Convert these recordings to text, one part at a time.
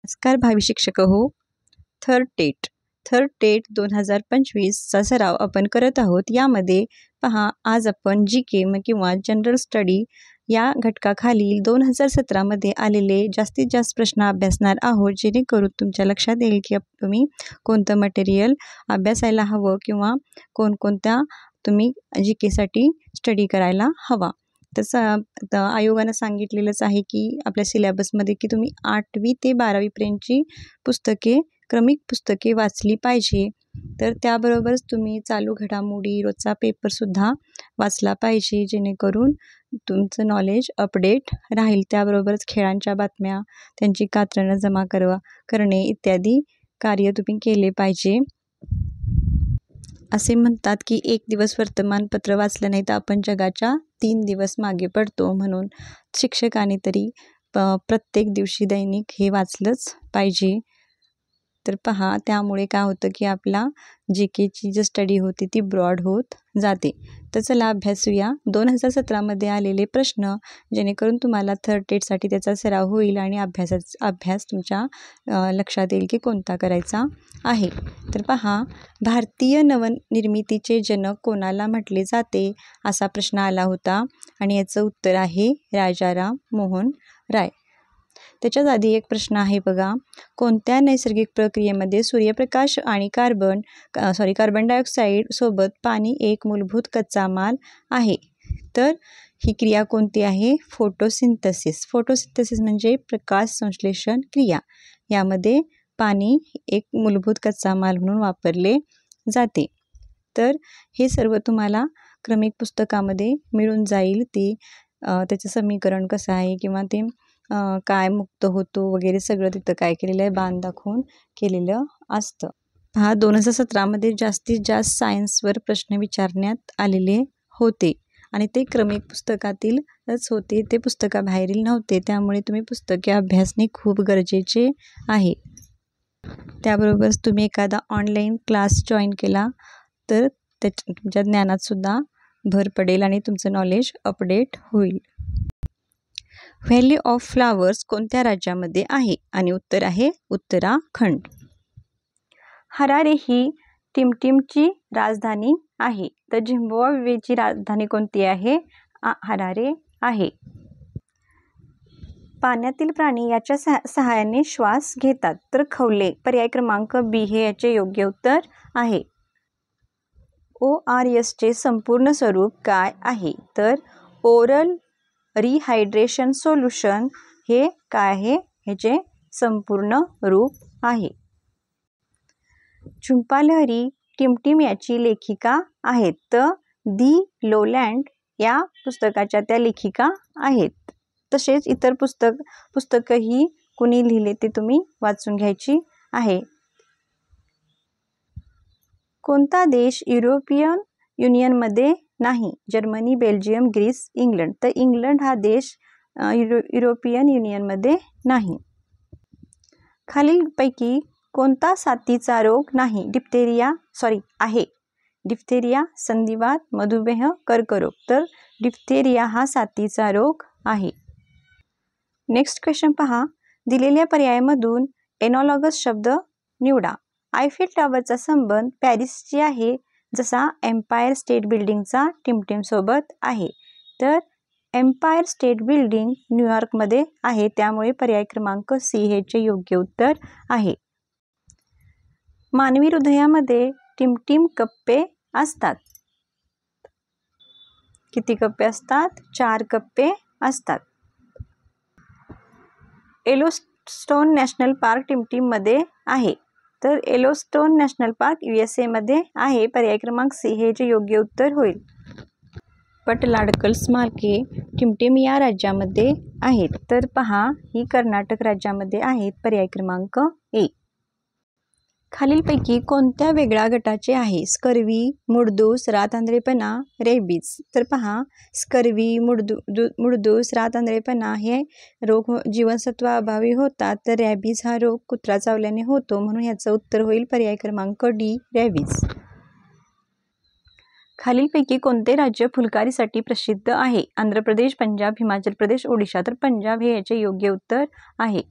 नमस्कार भावी शिक्षक हो. थर्ड टेट 2025चा सराव आपण करत आहोत. यामध्ये पहा, आज आपण GK किंवा जनरल स्टडी या घटकाखालील 2017मध्ये आलेले जास्तीत जास्त प्रश्न अभ्यासणार आहोत, जेणेकरून तुमच्या लक्षात येईल की तुम्ही कोणतं मटेरियल अभ्यासायला हवं किंवा कोणकोणत्या तुम्ही GKसाठी स्टडी करायला हवा. तसं आयोगानं सांगितलेलंच आहे की आपल्या सिलेबसमध्ये की तुम्ही 8वी ते 12वीपर्यंतची पुस्तके, क्रमिक पुस्तके वाचली पाहिजे. तर त्याबरोबरच तुम्ही चालू घडामोडी, रोजचा पेपरसुद्धा वाचला पाहिजे, जेणेकरून तुमचं नॉलेज अपडेट राहील. त्याबरोबरच खेळांच्या बातम्या, त्यांची कात्रणं जमा करणे इत्यादी कार्य तुम्ही केले पाहिजे. असे म्हणतात की एक दिवस वर्तमानपत्र वाचलं नाही तर आपण जगाच्या 3 दिवस मागे पडतो. म्हणून शिक्षकाने तरी प्रत्येक दिवशी दैनिक हे वाचलंच पाहिजे. तर पहा, त्यामुळे काय होतं की आपला GKची जी स्टडी होती ती ब्रॉड होत जाते. तर चला अभ्यासूया 2017मध्ये आलेले प्रश्न, जेणेकरून तुम्हाला थर्ड टेटसाठी त्याचा सराव होईल आणि अभ्यास तुमच्या लक्षात येईल की कोणता करायचा आहे. तर पहा, भारतीय नवनिर्मितीचे जनक कोणाला म्हटले जाते, असा प्रश्न आला होता आणि याचं उत्तर आहे राजाराम मोहन राय. त्याच्याच आधी एक प्रश्न आहे बघा, कोणत्या नैसर्गिक प्रक्रियेमध्ये सूर्यप्रकाश आणि कार्बन डायऑक्साईड सोबत पाणी एक मूलभूत कच्चा माल आहे? तर ही क्रिया कोणती आहे? फोटोसिंथेसिस. फोटोसिंथेसिस म्हणजे प्रकाश संश्लेषण क्रिया. यामध्ये पाणी एक मूलभूत कच्चा माल म्हणून वापरले जाते. तर हे सर्व तुम्हाला क्रमिक पुस्तकामध्ये मिळून जाईल. त्याचं समीकरण कसं आहे किंवा ते काय मुक्त होतो वगैरे सगळं तिथं काय केलेलं आहे, बाण दाखवून केलेलं असतं. हा 2017मध्ये जास्तीत जास्त सायन्सवर प्रश्न विचारण्यात आलेले होते आणि ते क्रमिक पुस्तकातीलच होते, ते पुस्तकाबाहेरील नव्हते. त्यामुळे तुम्ही पुस्तके अभ्यासणे खूप गरजेचे आहे. त्याबरोबरच तुम्ही एखादा ऑनलाईन क्लास जॉईन केला तर तुमच्या ज्ञानातसुद्धा भर पडेल आणि तुमचं नॉलेज अपडेट होईल. व्हॅली ऑफ फ्लावर्स कोणत्या राज्यामध्ये आहे? आणि उत्तर आहे उत्तराखंड. हरारे ही टिमटिमची राजधानी आहे. तर झिम्बाब्वेची राजधानी कोणती आहे? हरारे आहे. पाण्यातील प्राणी याच्या सहाय्याने श्वास घेतात. तर खवले. पर्याय क्रमांक B हे याचे योग्य उत्तर आहे. ORSचे संपूर्ण स्वरूप काय आहे? तर ओरल रिहायड्रेशन सोल्युशन हे काय आहे? ह्याचे संपूर्ण रूप आहे. झुंपालहरी टिमटिम याची लेखिका आहेत. तर दी लोलँड या पुस्तकाच्या त्या लेखिका आहेत. तसेच इतर पुस्तकही कुणी लिहिले ते तुम्ही वाचून घ्यायची आहे. कोणता देश युरोपियन युनियनमध्ये नाही? Germany, Belgium, Greece, England. तर इंग्लंड हा देश युरोपियन युनियनमध्ये नाही. खालीलपैकी कोणता साथीचा रोग नाही? आहे. डिप्थेरिया, संधिवात, मधुमेह, कर्करोग. तर डिप्थेरिया हा साथीचा रोग आहे. नेक्स्ट क्वेश्चन पहा, दिलेल्या पर्यायामधून एनॉलॉगस शब्द निवडा. आयफेल टॉवरचा संबंध पॅरिसची आहे, जसा एम्पायर स्टेट बिल्डिंगचा टिमटिमसोबत आहे. तर एम्पायर स्टेट बिल्डिंग न्यूयॉर्कमध्ये आहे. त्यामुळे पर्याय क्रमांक C हेचे योग्य उत्तर आहे. मानवी हृदयामध्ये टिमटिम कप्पे असतात. किती कप्पे असतात? 4 कप्पे असतात. येलोस्टोन नॅशनल पार्क टिमटिममध्ये आहे. तर येलोस्टोन नॅशनल पार्क USA मध्ये आहे. पर्याय क्रमांक C हे जे योग्य उत्तर होईल. पटलाडकल स्मारके टिमटिम या राज्यामध्ये आहेत. तर पहा, ही कर्नाटक राज्यामध्ये आहेत. पर्याय क्रमांक A. खालीलपैकी कोणत्या वेगळ्या गटाचे आहे? स्कर्वी, मुडदूस, रातआंधळेपणा, रेबीज. तर पहा, स्कर्वी, मुडदूस, रातआंधळेपणा हे रोग जीवनसत्वाअभावी होतात. तर रॅबीज हा रोग कुत्रा चावल्याने होतो. म्हणून याचं उत्तर होईल पर्याय क्रमांक D, रॅबीज. खालीलपैकी कोणते राज्य फुलकारीसाठी प्रसिद्ध आहे? आंध्र प्रदेश, पंजाब, हिमाचल प्रदेश, ओडिशा. तर पंजाब हे याचे योग्य उत्तर आहे.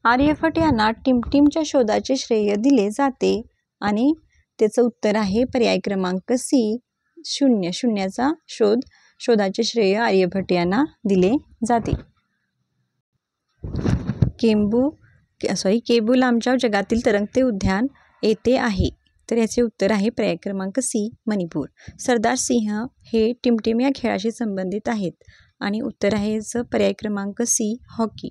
आर्यभट यांना टिमटिमच्या शोधाचे श्रेय दिले जाते आणि त्याचं उत्तर आहे पर्याय क्रमांक सी, शून्याचा शोधाचे श्रेय आर्यभट यांना दिले जाते. केबू लामजाव जगातील तरंगते उद्यान येथे आहे. तर याचे उत्तर आहे पर्याय क्रमांक सी, मणिपूर. सरदार सिंह हे टिमटिम या खेळाशी संबंधित आहेत आणि उत्तर आहे याचं पर्याय क्रमांक सी, हॉकी.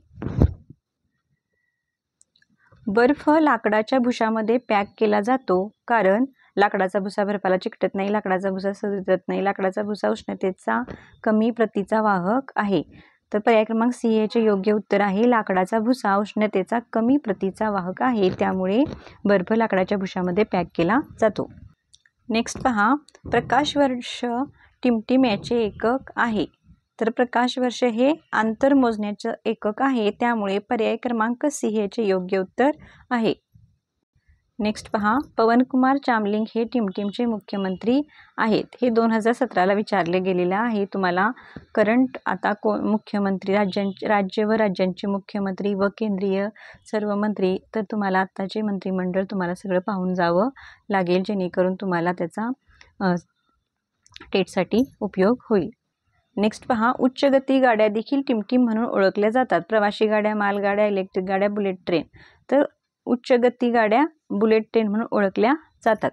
बर्फ लाकडाच्या भुसामध्ये पॅक केला जातो कारण लाकडाचा भुसा बर्फाला चिकटत नाही, लाकडाचा भुसा सजत नाही, लाकडाचा भुसा उष्णतेचा कमी प्रतीचा वाहक आहे. तर पर्याय क्रमांक सी याचे योग्य उत्तर आहे लाकडाचा भुसा उष्णतेचा कमी प्रतीचा वाहक आहे, त्यामुळे बर्फ लाकडाच्या भुसामध्ये पॅक केला जातो. नेक्स्ट पहा, प्रकाश वर्ष टिमटिम याचे एकक आहे. तर प्रकाश वर्ष हे अंतर मोजण्याचं एकक आहे, त्यामुळे पर्याय क्रमांक सी याचे योग्य उत्तर आहे. नेक्स्ट पहा, पवनकुमार चामलिंग हे टिमटिमचे मुख्यमंत्री आहेत. हे 2017ला विचारले गेलेलं आहे तुम्हाला. करंट आता मुख्यमंत्री राज्य व राज्यांचे मुख्यमंत्री व केंद्रीय सर्व मंत्री, तर तुम्हाला आत्ताचे मंत्रिमंडळ तुम्हाला सगळं पाहून जावं लागेल, जेणेकरून तुम्हाला त्याचा टेटसाठी उपयोग होईल. नेक्स्ट पहा, उच्च गती गाड्या देखील टिमटिम म्हणून ओळखल्या जातात. प्रवासी गाड्या, मालगाड्या, इलेक्ट्रिक गाड्या, बुलेट ट्रेन. तर उच्च गती गाड्या बुलेट ट्रेन म्हणून ओळखल्या जातात.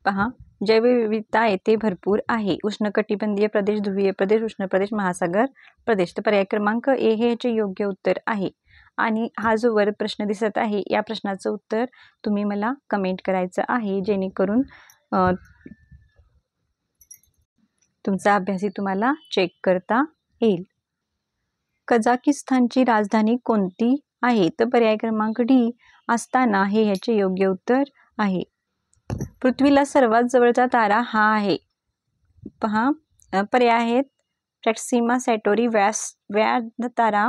पहा, जैवविविधता येथे भरपूर आहे. उष्णकटिबंधीय प्रदेश, ध्रुवीय प्रदेश, उष्ण प्रदेश, महासागर प्रदेश. तर पर्याय क्रमांक ए हे याचे योग्य उत्तर आहे. आणि हा जो वर प्रश्न दिसत आहे या प्रश्नाचं उत्तर तुम्ही मला कमेंट करायचं आहे, जेणेकरून तुमचा अभ्यासही तुम्हाला चेक करता येईल. कझाकिस्तानची राजधानी कोणती आहे? तर पर्याय क्रमांक डी, अस्ताना हे याचे योग्य उत्तर आहे. पृथ्वीला सर्वात जवळचा तारा हा आहे. पहा, पर्याय आहेत प्रॅक्सिमा सेंटोरी, व्याध तारा,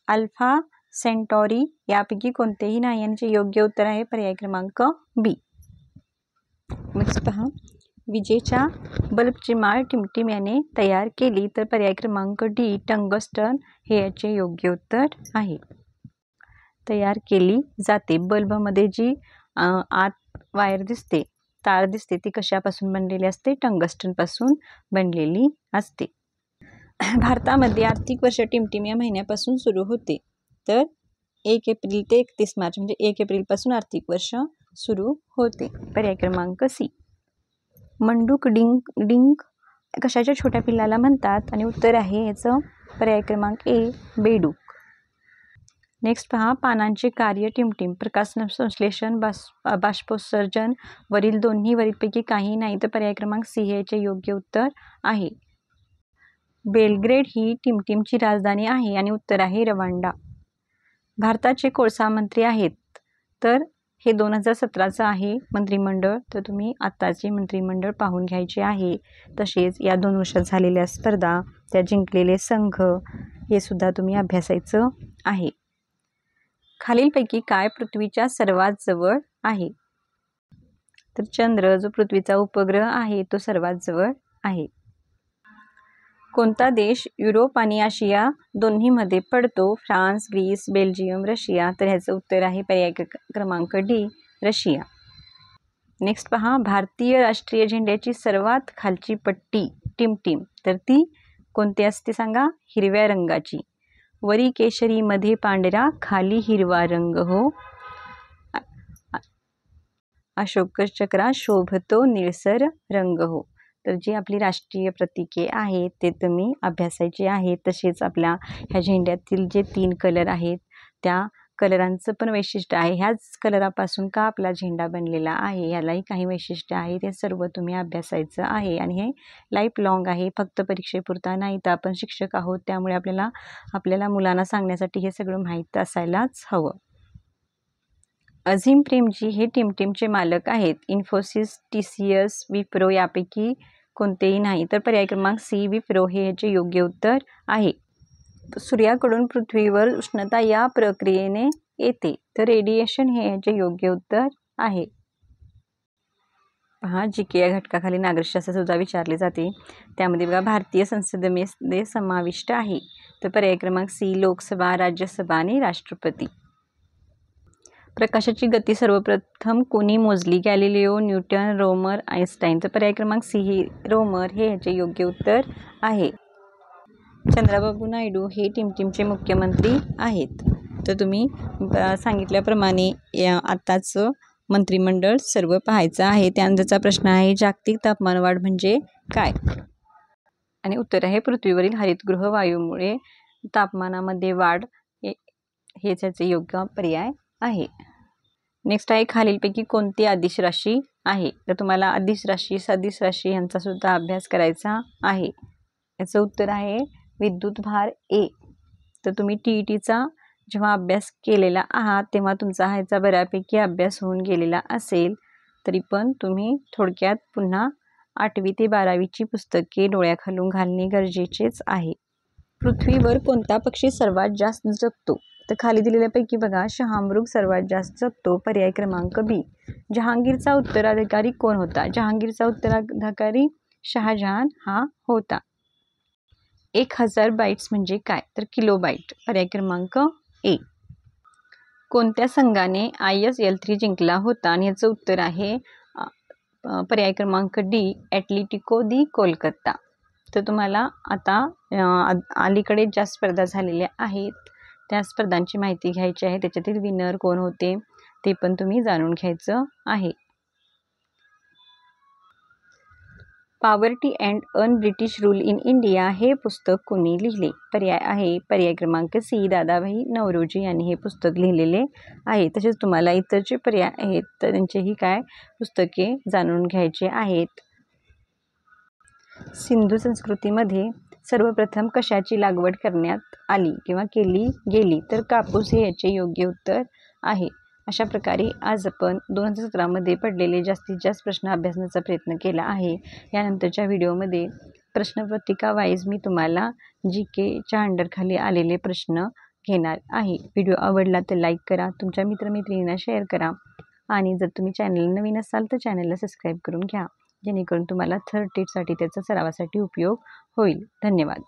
अल्फा सेंटॉरी. यापैकी कोणतेही नाही. यांचे योग्य उत्तर आहे पर्याय क्रमांक बी. नेक्स्ट पहा, विजेच्या बल्बची माळ टिमटिम याने तयार केली. तर पर्याय क्रमांक डी, टंगस्टन हे याचे योग्य उत्तर आहे. तयार केली जाते. बल्बमध्ये जी आत वायर दिसते, तार दिसते, ती कशापासून बनलेली असते? टंगस्टनपासून बनलेली असते. भारतामध्ये आर्थिक वर्ष टिमटिम या महिन्यापासून सुरू होते. तर 1 एप्रिल ते 31 मार्च म्हणजे 1 एप्रिलपासून आर्थिक वर्ष सुरू होते. पर्याय क्रमांक सी. मंडूक डिंक कशाच्या छोट्या पिल्लाला म्हणतात? आणि उत्तर आहे याचं पर्याय क्रमांक ए, बेडूक. नेक्स्ट पहा, पानांचे कार्य टिमटिम, प्रकाश संश्लेषण, बाष्पोत्सर्जन, वरील दोन्ही, वरीलपैकी काही नाही. तर पर्याय क्रमांक सी हे याचे योग्य उत्तर आहे. बेलग्रेड ही टिमटिमची राजधानी आहे आणि उत्तर आहे रवांडा. भारताचे कोळसा मंत्री आहेत. तर हे 2017चं आहे मंत्रिमंडळ. तर तुम्ही आत्ताचे मंत्रिमंडळ पाहून घ्यायचे आहे. तसेच या 2 वर्षात झालेल्या स्पर्धा, त्या जिंकलेले संघ, हे सुद्धा तुम्ही अभ्यासायचं आहे. खालीलपैकी काय पृथ्वीच्या सर्वात जवळ आहे? तर चंद्र जो पृथ्वीचा उपग्रह आहे तो सर्वात जवळ आहे. कोणता देश युरोप आणि आशिया दोन्हीमध्ये पडतो? France, Greece, Belgium, Russia. तर ह्याचं उत्तर आहे पर्याय क्रमांक डी, रशिया. नेक्स्ट पहा, भारतीय राष्ट्रीय झेंड्याची सर्वात खालची पट्टी टिमटिम, तर ती कोणती असते सांगा? हिरव्या रंगाची. वरी केशरी, मध्ये पांढरा, खाली हिरवा रंग हो. अशोक चक्रात शोभतो निळसर रंग हो. तर जी आपली राष्ट्रीय प्रतीके आहेत ते तुम्ही अभ्यासायची आहेत. तसेच आपल्या ह्या झेंड्यातील जे 3 कलर आहेत त्या कलरांचं पण वैशिष्ट्य आहे. ह्याच कलरापासून का आपला झेंडा बनलेला आहे ह्यालाही काही वैशिष्ट्य आहे. ते सर्व तुम्ही अभ्यासायचं आहे आणि हे लाईफ लॉंग आहे, फक्त परीक्षेपुरता नाही. तर आपण शिक्षक आहोत, त्यामुळे आपल्याला मुलांना सांगण्यासाठी हे सगळं माहीत असायलाच हवं. अझीम प्रेमजी हे टिमटिमचे मालक आहेत. इन्फोसिस, TCS, विप्रो यापैकी कोणतेही नाही. तर पर्याय क्रमांक सी, विप्रो हे याचे योग्य उत्तर आहे. सूर्याकडून पृथ्वीवर उष्णता या प्रक्रियेने येते. तर रेडिएशन हे याचे योग्य उत्तर आहे. पहा, GK या घटकाखाली नागरिकशास्त्र सुद्धा विचारले जाते. त्यामध्ये बघा भारतीय संसदेमध्ये समाविष्ट आहे. तर पर्याय क्रमांक सी, लोकसभा, राज्यसभा आणि राष्ट्रपती. प्रकाशाची गती सर्वप्रथम कोणी मोजली? Galileo, Newton, Roemer, Einstein. तर पर्याय क्रमांक सी ही रोमर हे याचे योग्य उत्तर आहे. चंद्राबाबू नायडू हे टीमचे मुख्यमंत्री आहेत. तर तुम्ही सांगितल्याप्रमाणे आत्ताच मंत्रिमंडळ सर्व पाहायचं आहे. त्यानंतरचा प्रश्न आहे जागतिक तापमानवाढ म्हणजे काय? आणि उत्तर आहे पृथ्वीवरील हरितगृह वायूमुळे तापमानामध्ये वाढ हे त्याचे योग्य पर्याय आहे. नेक्स्ट आहे खालीलपैकी कोणती अदिश राशी आहे? तर तुम्हाला अदिश राशी, सदिश राशी यांचा सुद्धा अभ्यास करायचा आहे. याचं उत्तर आहे विद्युत भार ए. तर तुम्ही TETचा जेव्हा अभ्यास केलेला आहात तेव्हा तुमचा ह्याचा बऱ्यापैकी अभ्यास होऊन गेलेला असेल, तरी पण तुम्ही थोडक्यात पुन्हा 8वी ते 12वीची पुस्तके डोळ्याखालून घालणे गरजेचेच आहे. पृथ्वीवर कोणता पक्षी सर्वात जास्त जगतो? तर खाली दिलेल्यापैकी बघा, शहामृग सर्वात जास्त जगतो. पर्याय क्रमांक बी. जहांगीरचा उत्तराधिकारी कोण होता? जहांगीरचा उत्तराधिकारी शहाजहान हा होता. 1000 बाईट्स म्हणजे काय? तर किलोबाईट. पर्याय क्रमांक ए. कोणत्या संघाने ISL3 जिंकला होता? आणि याचं उत्तर आहे पर्याय क्रमांक डी, ॲटलेटिको दी कोलकाता. तर तुम्हाला आता अलीकडे ज्या स्पर्धा झालेल्या आहेत त्या स्पर्धांची माहिती घ्यायची आहे. त्याच्यातील विनर कोण होते ते पण तुम्ही जाणून घ्यायचं आहे. Poverty and un British rule in India हे पुस्तक कोणी लिहिले? पर्याय क्रमांक सी, दादाभाई नौरोजी यांनी हे पुस्तक लिहिलेले आहे. तसेच तुम्हाला इतर जे पर्याय आहेत तर त्यांचेही काय पुस्तके जाणून घ्यायचे आहेत. सिंधू संस्कृतीमध्ये सर्वप्रथम कशाची लागवड करण्यात आली किंवा केली गेली? तर कापूस हे याचे योग्य उत्तर आहे. अशा प्रकारे आज आपण 2017मध्ये पडलेले जास्तीत जास्त प्रश्न अभ्यासण्याचा प्रयत्न केला आहे. यानंतरच्या व्हिडिओमध्ये प्रश्नपत्रिका वाईज मी तुम्हाला GKच्या अंडरखाली आलेले प्रश्न घेणार आहे. व्हिडिओ आवडला तर लाईक करा, तुमच्या मित्रमैत्रिणींना शेअर करा आणि जर तुम्ही चॅनल नवीन असाल तर चॅनलला सबस्क्राईब करून घ्या, जेणेकरून तुम्हाला थर्ड टेटसाठी त्याचा सरावासाठी उपयोग होईल. धन्यवाद.